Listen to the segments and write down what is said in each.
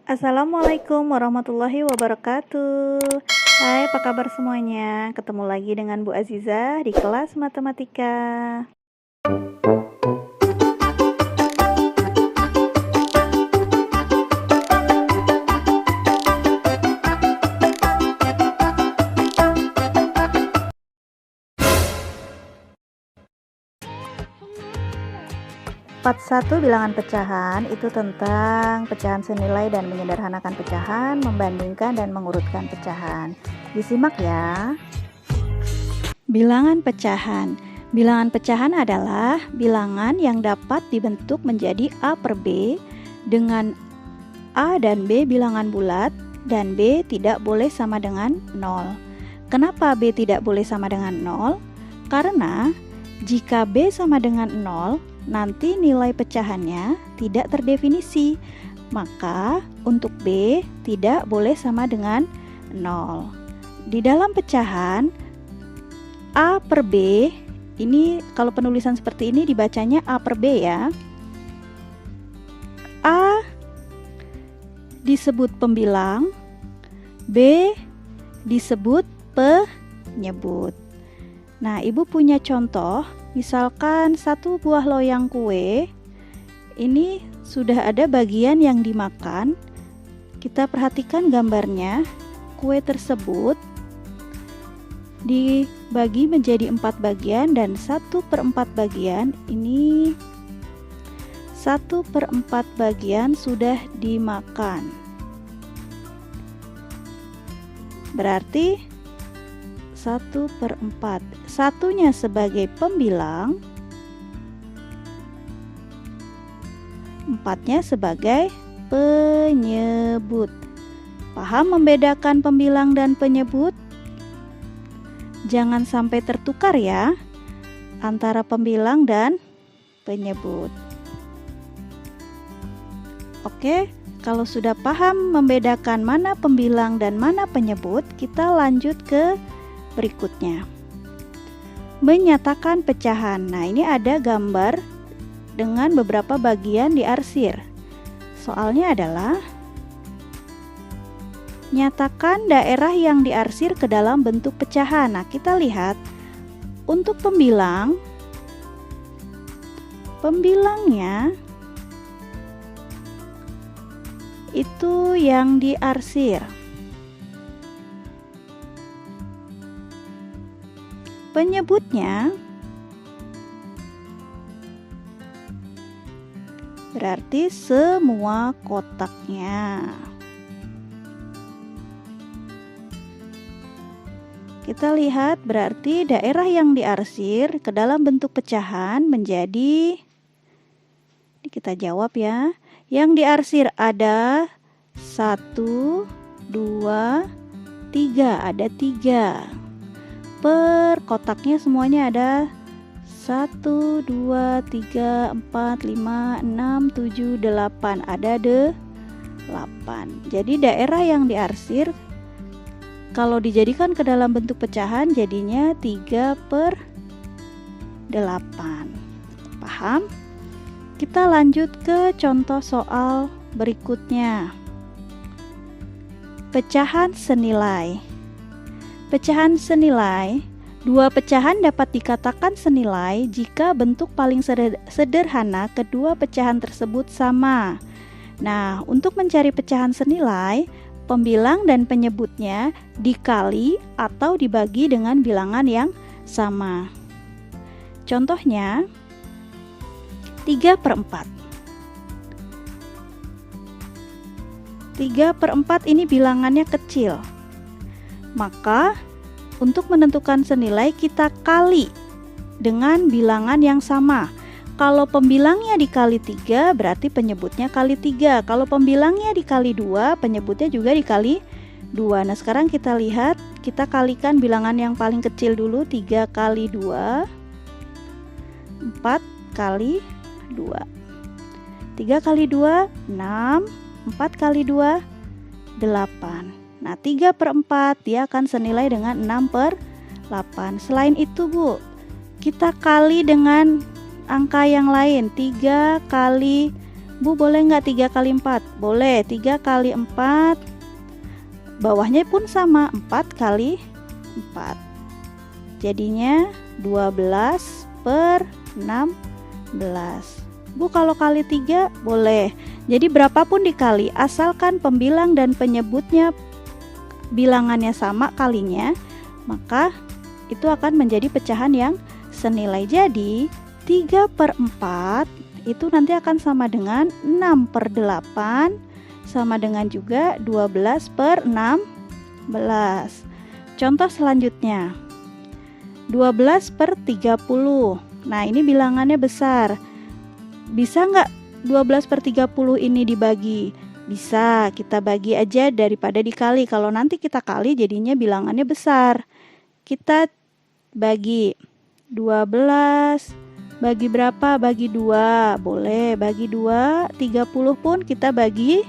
Assalamualaikum warahmatullahi wabarakatuh. Hai, apa kabar semuanya? Ketemu lagi dengan Bu Aziza di kelas matematika. Part 1 bilangan pecahan itu tentang pecahan senilai dan menyederhanakan pecahan, membandingkan dan mengurutkan pecahan. Disimak ya. Bilangan pecahan. Bilangan pecahan adalah bilangan yang dapat dibentuk menjadi A per B dengan A dan B bilangan bulat dan B tidak boleh sama dengan 0. Kenapa B tidak boleh sama dengan 0? Karena jika B sama dengan 0, nanti nilai pecahannya tidak terdefinisi. Maka untuk B tidak boleh sama dengan 0. Di dalam pecahan A per B, ini kalau penulisan seperti ini dibacanya A per B ya. A disebut pembilang, B disebut penyebut. Nah, Ibu punya contoh, misalkan satu buah loyang kue, ini sudah ada bagian yang dimakan. Kita perhatikan gambarnya, kue tersebut dibagi menjadi 4 bagian dan 1/4 bagian ini 1/4 bagian sudah dimakan. Berarti 1/4, satunya sebagai pembilang, 4-nya sebagai penyebut. Paham membedakan pembilang dan penyebut? Jangan sampai tertukar ya antara pembilang dan penyebut. Oke, kalau sudah paham membedakan mana pembilang dan mana penyebut, kita lanjut ke berikutnya. Menyatakan pecahan. Nah, ini ada gambar dengan beberapa bagian diarsir. Soalnya adalah nyatakan daerah yang diarsir ke dalam bentuk pecahan. Nah, kita lihat untuk pembilangnya itu yang diarsir. Penyebutnya berarti semua kotaknya. Kita lihat berarti daerah yang diarsir ke dalam bentuk pecahan menjadi, ini kita jawab ya. Yang diarsir ada 1, 2, 3, ada 3. Per kotaknya semuanya ada 1, 2, 3, 4, 5, 6, 7, 8, ada 8. Jadi daerah yang diarsir kalau dijadikan ke dalam bentuk pecahan jadinya 3/8. Paham? Kita lanjut ke contoh soal berikutnya. Pecahan senilai. Pecahan senilai, dua pecahan dapat dikatakan senilai jika bentuk paling sederhana kedua pecahan tersebut sama. Nah, untuk mencari pecahan senilai, pembilang dan penyebutnya dikali atau dibagi dengan bilangan yang sama. Contohnya 3/4. 3/4 ini bilangannya kecil. Maka untuk menentukan senilai kita kali dengan bilangan yang sama. Kalau pembilangnya dikali 3 berarti penyebutnya kali 3. Kalau pembilangnya dikali 2 penyebutnya juga dikali 2. Nah, sekarang kita lihat, kita kalikan bilangan yang paling kecil dulu. 3 kali 2 4 kali 2. 3 kali 2 6, 4 kali 2 8. Nah, 3/4 dia akan senilai dengan 6/8. Selain itu, Bu, kita kali dengan angka yang lain. 3 kali Bu, boleh nggak 3 kali 4? Boleh, 3 kali 4. Bawahnya pun sama, 4 kali 4. Jadinya 12 per 16. Bu, kalau kali 3 boleh. Jadi berapapun dikali, asalkan pembilang dan penyebutnya bilangannya sama kalinya, maka itu akan menjadi pecahan yang senilai. Jadi 3 per 4 itu nanti akan sama dengan 6 per 8, sama dengan juga 12 per 16. Contoh selanjutnya 12 per 30. Nah, ini bilangannya besar. Bisa nggak 12 per 30 ini dibagi? Bisa, kita bagi aja daripada dikali. Kalau nanti kita kali jadinya bilangannya besar. Kita bagi 12 bagi berapa? Bagi 2. Boleh bagi 2. 30 pun kita bagi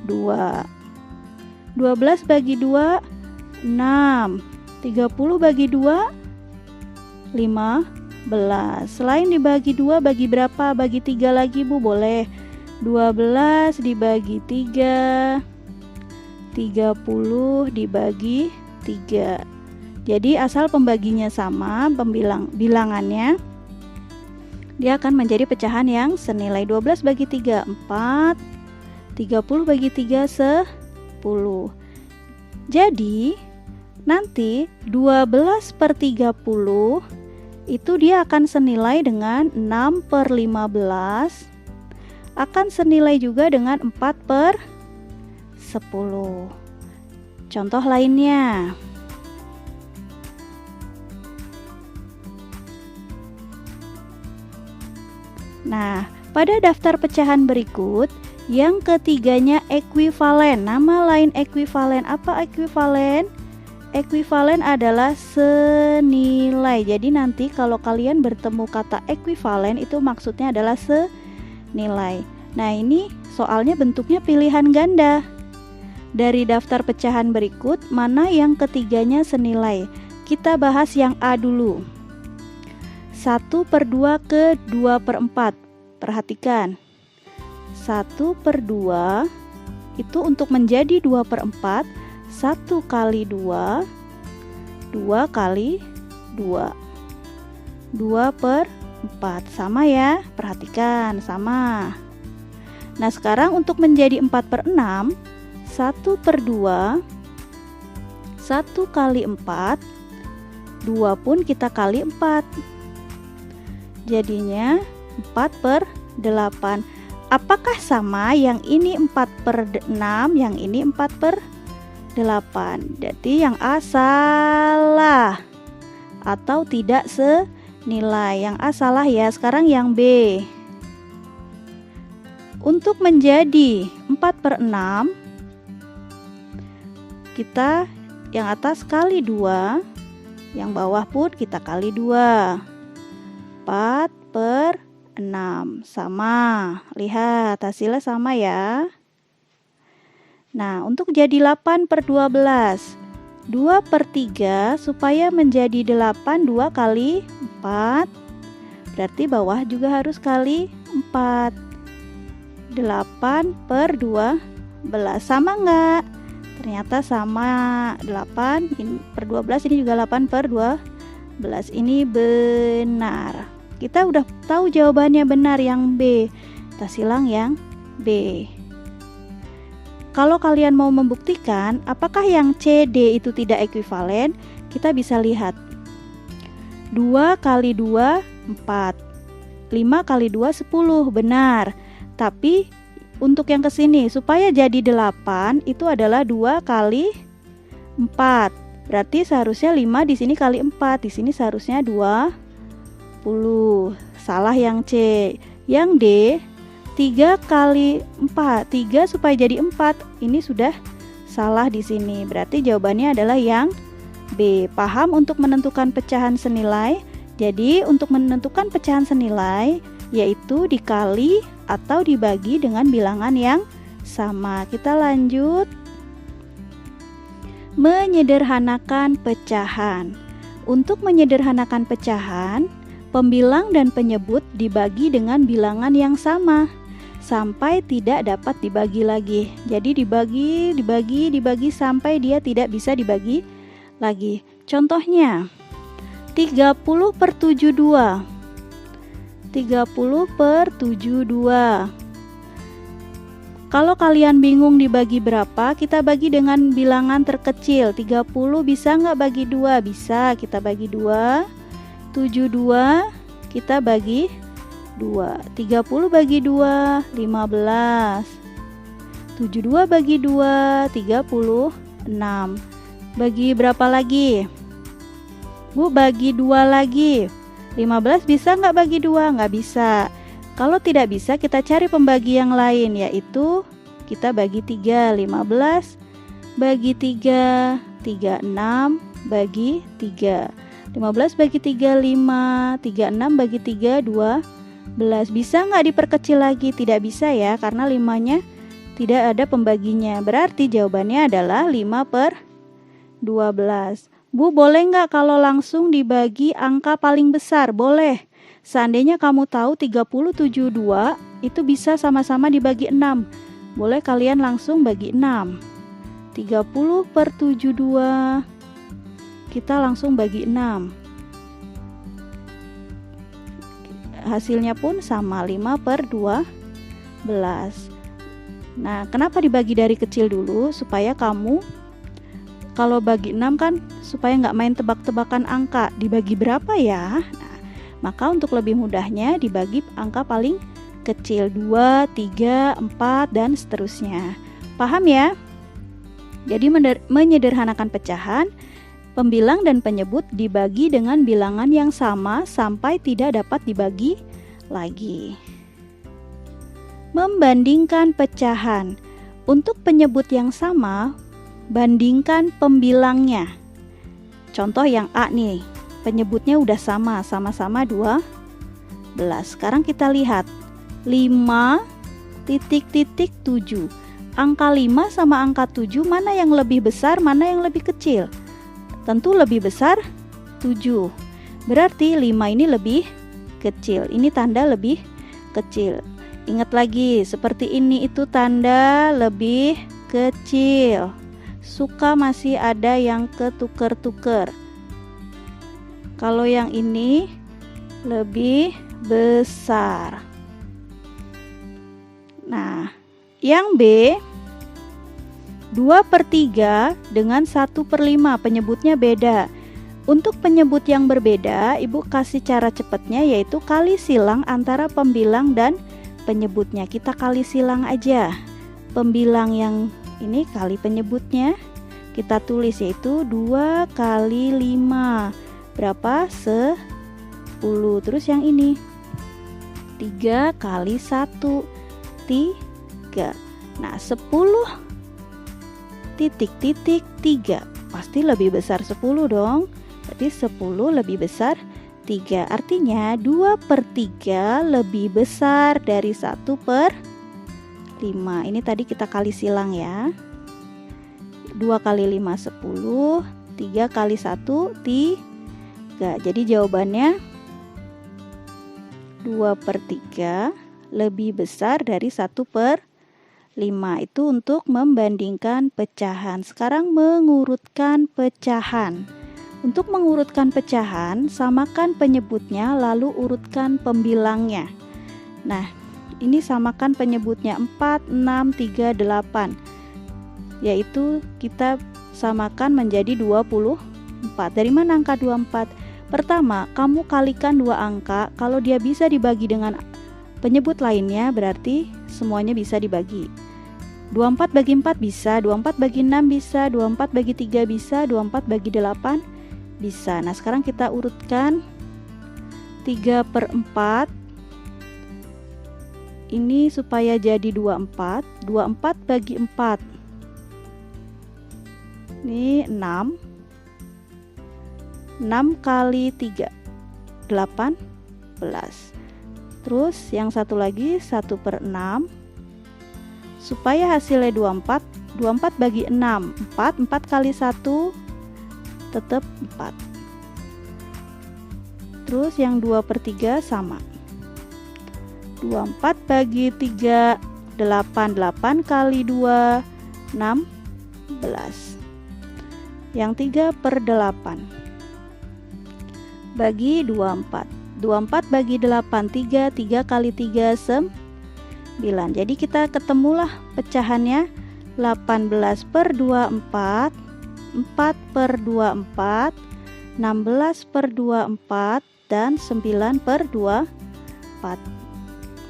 2. 12 bagi 2 6. 30 bagi 2 15. Selain dibagi 2, bagi berapa? Bagi 3 lagi, Bu, boleh. 12 dibagi 3, 30 dibagi 3. Jadi asal pembaginya sama, bilangannya, dia akan menjadi pecahan yang senilai. 12 bagi 3 4, 30 bagi 3 10. Jadi nanti 12 per 30 itu dia akan senilai dengan 6 per 15, akan senilai juga dengan 4 per 10. Contoh lainnya. Nah, pada daftar pecahan berikut, yang ketiganya ekuivalen. Nama lain ekuivalen. Apa ekuivalen? Ekuivalen adalah senilai. Jadi nanti kalau kalian bertemu kata ekuivalen, itu maksudnya adalah senilai. Nah, ini soalnya bentuknya pilihan ganda. Dari daftar pecahan berikut, mana yang ketiganya senilai? Kita bahas yang A dulu. 1 per 2 ke 2 per 4. Perhatikan, 1 per 2 itu untuk menjadi 2 per 4, 1 kali 2, 2 kali 2, 2 per 4. Sama ya, perhatikan, sama. Nah, sekarang untuk menjadi 4 per 6, 1 per 2, 1 kali 4, 2 pun kita kali 4. Jadinya 4 per 8. Apakah sama? Yang ini 4 per 6, yang ini 4 per 8. Jadi yang A salah atau tidak senilai. Yang A salah ya. Sekarang yang B. Untuk menjadi 4 per 6, kita yang atas kali 2, yang bawah pun kita kali 2. 4 per 6 sama. Lihat hasilnya sama ya. Nah, untuk jadi 8 per 12, 2 per 3 supaya menjadi 8, 2 kali 4, berarti bawah juga harus kali 4. 8 per 12 sama nggak? Ternyata sama. 8 per 12 ini juga 8 per 12. Ini benar. Kita udah tahu jawabannya benar yang B. Kita silang yang B. Kalau kalian mau membuktikan apakah yang C, D itu tidak ekuivalen, kita bisa lihat. 2 kali 2, 4. 5 kali 2, 10. Benar. Tapi untuk yang kesini, supaya jadi 8, itu adalah 2 kali 4. Berarti seharusnya 5 di sini kali 4. Di sini seharusnya 20. Salah yang C. Yang D, 3 kali 4. 3 supaya jadi 4. Ini sudah salah di sini. Berarti jawabannya adalah yang B. Paham untuk menentukan pecahan senilai? Jadi untuk menentukan pecahan senilai, yaitu dikali atau dibagi dengan bilangan yang sama. Kita lanjut. Menyederhanakan pecahan. Untuk menyederhanakan pecahan, pembilang dan penyebut dibagi dengan bilangan yang sama. sampai tidak dapat dibagi lagi. Jadi dibagi sampai dia tidak bisa dibagi lagi. Contohnya 30/72. 30/72. Kalau kalian bingung dibagi berapa, kita bagi dengan bilangan terkecil. 30 bisa nggak bagi 2? Bisa, kita bagi 2. 72 kita bagi 2. 30 bagi 2, 15. 72 bagi 2, 36. Bagi berapa lagi? Bu, bagi 2 lagi. 15 bisa nggak bagi 2? Nggak bisa. Kalau tidak bisa, kita cari pembagi yang lain, yaitu kita bagi 3. 15 bagi 3, 36 bagi 3. 15 bagi 3, 5. 36 bagi 3, 12. Bisa nggak diperkecil lagi? Tidak bisa ya, karena 5-nya tidak ada pembaginya. Berarti jawabannya adalah 5/12. Bu, boleh nggak kalau langsung dibagi angka paling besar? Boleh. Seandainya kamu tahu 30/72 itu bisa sama-sama dibagi 6. Boleh kalian langsung bagi 6. 30/72 kita langsung bagi 6. Hasilnya pun sama, 5/12. Nah, kenapa dibagi dari kecil dulu? Supaya kamu kalau bagi 6 kan supaya nggak main tebak-tebakan angka. Dibagi berapa ya? Nah, maka untuk lebih mudahnya dibagi angka paling kecil, 2, 3, 4, dan seterusnya. Paham ya? Jadi menyederhanakan pecahan, pembilang dan penyebut dibagi dengan bilangan yang sama sampai tidak dapat dibagi lagi. Membandingkan pecahan. Untuk penyebut yang sama, bandingkan pembilangnya. Contoh yang A nih. Penyebutnya udah sama-sama 12. Sekarang kita lihat 5,7. Angka 5 sama angka 7 mana yang lebih besar, mana yang lebih kecil? Tentu lebih besar 7. Berarti 5 ini lebih kecil. Ini tanda lebih kecil. Ingat lagi, seperti ini itu tanda lebih kecil. Suka masih ada yang ketuker-tuker. Kalau yang ini lebih besar. Nah, yang B 2/3 dengan 1/5, penyebutnya beda. Untuk penyebut yang berbeda, Ibu kasih cara cepatnya, yaitu kali silang antara pembilang dan penyebutnya. Kita kali silang aja. Pembilang yang ini kali penyebutnya. Kita tulis yaitu 2 kali 5. Berapa? 10. Terus yang ini 3 kali 1, 3. Nah, 10,3 pasti lebih besar 10 dong. Berarti 10 lebih besar 3. Artinya 2/3 lebih besar dari 1/5. Ini tadi kita kali silang ya. 2 kali 5 10, 3 kali 1 3. Jadi jawabannya 2/3 lebih besar dari 1/5. Itu untuk membandingkan pecahan. Sekarang mengurutkan pecahan. Untuk mengurutkan pecahan, samakan penyebutnya lalu urutkan pembilangnya. Nah, ini samakan penyebutnya 4, 6, 3, 8. Yaitu kita samakan menjadi 24. Dari mana angka 24? Pertama, kamu kalikan dua angka. Kalau dia bisa dibagi dengan penyebut lainnya, berarti semuanya bisa dibagi. 24 bagi 4 bisa, 24 bagi 6 bisa, 24 bagi 3 bisa, 24 bagi 8 bisa. Nah, sekarang kita urutkan 3/4. Ini supaya jadi 24. 24 bagi 4. Ini 6. 6 kali 3 18. Terus yang satu lagi 1/6. Supaya hasilnya 24. 24 bagi 6 4. 4 kali 1 tetap 4. Terus yang 2/3 sama. 24 bagi 3, 8. 8 kali 2, 16. Yang 3/8. Bagi 24. 24 bagi 8, 3. 3 kali 3, 9. Jadi kita ketemulah pecahannya 18/24, 4/24, 16/24, dan 9/24.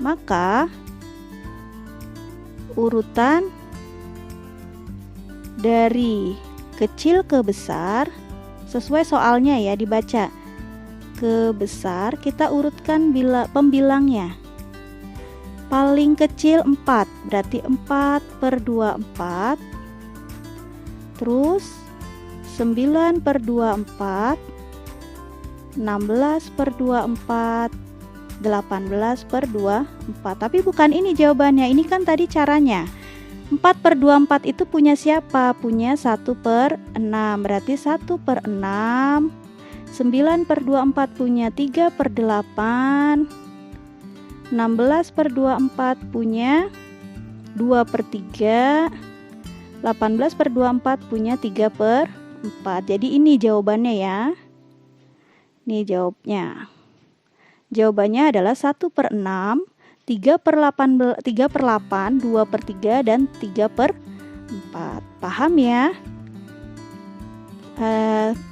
Maka urutan dari kecil ke besar sesuai soalnya ya, dibaca ke besar, kita urutkan pembilangnya. Paling kecil 4, berarti 4/24. Terus 9/24, 16/24, 18/24. Tapi bukan ini jawabannya, ini kan tadi caranya. 4/24 itu punya siapa? Punya 1/6, berarti 1/6. 9/24 punya 3/8. 16/24 punya 2/3. 18/24 punya 3/4. Jadi ini jawabannya ya. Nih jawabnya. Jawabannya adalah 1/6, 3/8, 2/3, dan 3/4. Paham ya?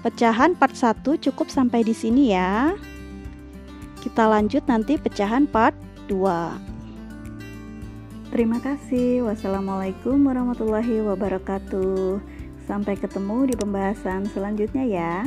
Pecahan part 1 cukup sampai di sini ya. Kita lanjut nanti pecahan part 2. Terima kasih. Wassalamualaikum warahmatullahi wabarakatuh. Sampai ketemu di pembahasan selanjutnya ya.